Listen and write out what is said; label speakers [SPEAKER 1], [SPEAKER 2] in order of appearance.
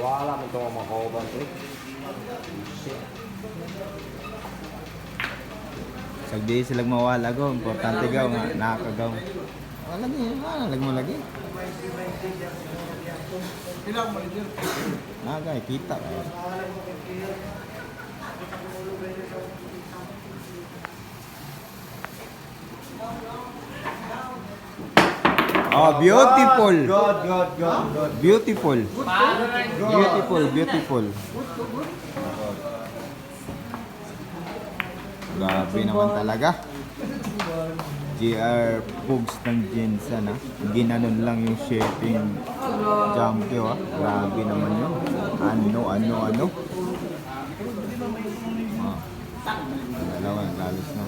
[SPEAKER 1] Wala man itong makakuban ito.
[SPEAKER 2] Sagdi silang mawala go, importante gaw nga nakakagaw. Wala ni, lag mo lagi.
[SPEAKER 3] Ilang manager?
[SPEAKER 2] Nagay kita kay. Oh, beautiful.
[SPEAKER 1] Good.
[SPEAKER 2] Beautiful. Beautiful. Grabe naman talaga. GR Pugs ng Jensen ha. Ginanon lang yung shipping jumpy ha. Grabe naman yun. Ano. Dalawa, lalos na.